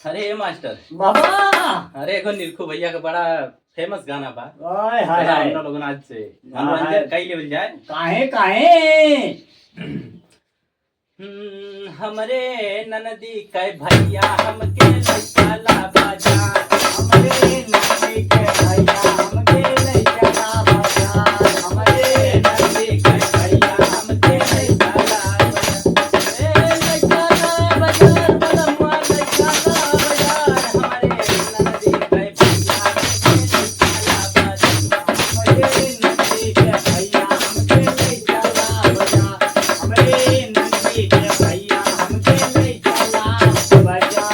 अरे मास्टर बाबा अरे एगो निरखू भैया का बड़ा फेमस गाना बा। ओए हाय हाय हम लोग आज से मनोरंजन कई लेवल जाए। काहे काहे हमरे ननदी के भैया हमके लइका बाजा। हमरे नदी के भैया हमके लइका बाजा। हमरे ननदी के भैया हमके लइका बाजा। ए लइका बाजार बलमुआ लइका बाजार। हमरे ननदी के भैया हमके लइका बाजा। हमरे नदी के भैया हमके लइका बाजा। हमरे नदी के भैया हमके लइका बाजा।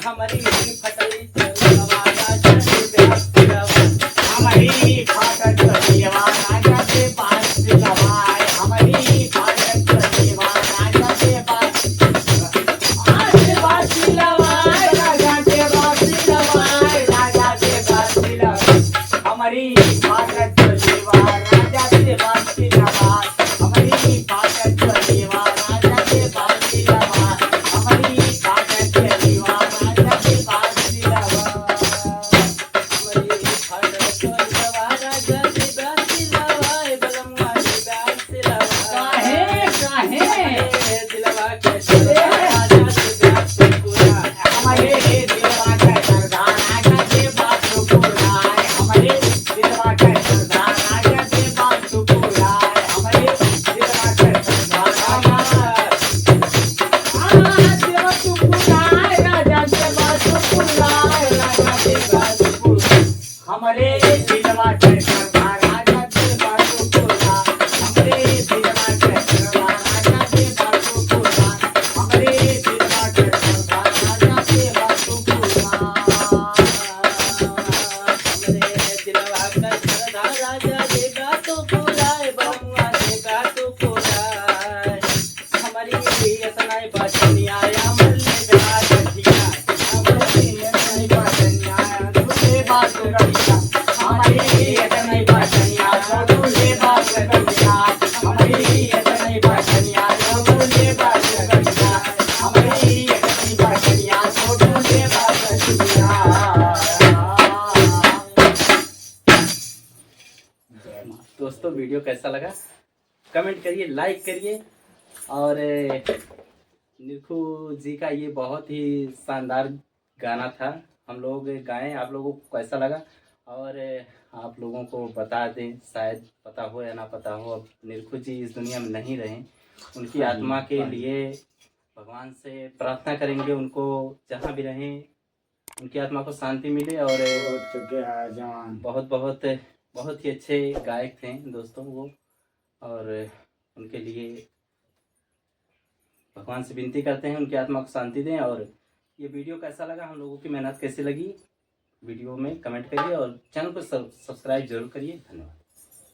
हमारी फटली चलवा राजा के ब्याह हमारी फाटक चलिवा राजा के पास दवाई। हमारी फाटक चलिवा राजा के पास आज बासी लवाई। राजा के बासी लवाई। राजा के बासी लवाई। हमारी फाटक चलिवा राजा के बासी लवाई। हमारी फाटक चलिवा राजा के बासी लवाई। हमारी फाटक चलिवा राजा के बासी लवाई। काहे काहे हमारे दिलवा के सरदार राजा के बात सुपुराय। हमारे दिलवा के सरदार राजा के बात सुपुराय। हमारे दिलवा के सरदार दिलवा सुपुराय। राजा के बात सुपुराय। राजा के बात सुपुराय। हमारे दिलवा के सरदार राजा के बात सुपुराय। हमारे दिलवा के सरदार राजा के बात सुपुराय। हमारे दिलवा के सरदार राजा के बात दोस्तों वीडियो कैसा लगा कमेंट करिए, लाइक करिए। और निरखू जी का ये बहुत ही शानदार गाना था, हम लोग गाएं, आप लोगों को कैसा लगा और आप लोगों को बता दें, शायद पता हो या ना पता हो, अब निरखू जी इस दुनिया में नहीं रहे। उनकी आत्मा के लिए भगवान से प्रार्थना करेंगे, उनको जहाँ भी रहें उनकी आत्मा को शांति मिले। और बहुत बहुत बहुत ही अच्छे गायक थे दोस्तों वो, और उनके लिए भगवान से विनती करते हैं उनकी आत्मा को शांति दें। और ये वीडियो कैसा लगा, हम लोगों की मेहनत कैसी लगी, वीडियो में कमेंट करिए और चैनल को सब्सक्राइब जरूर करिए। धन्यवाद।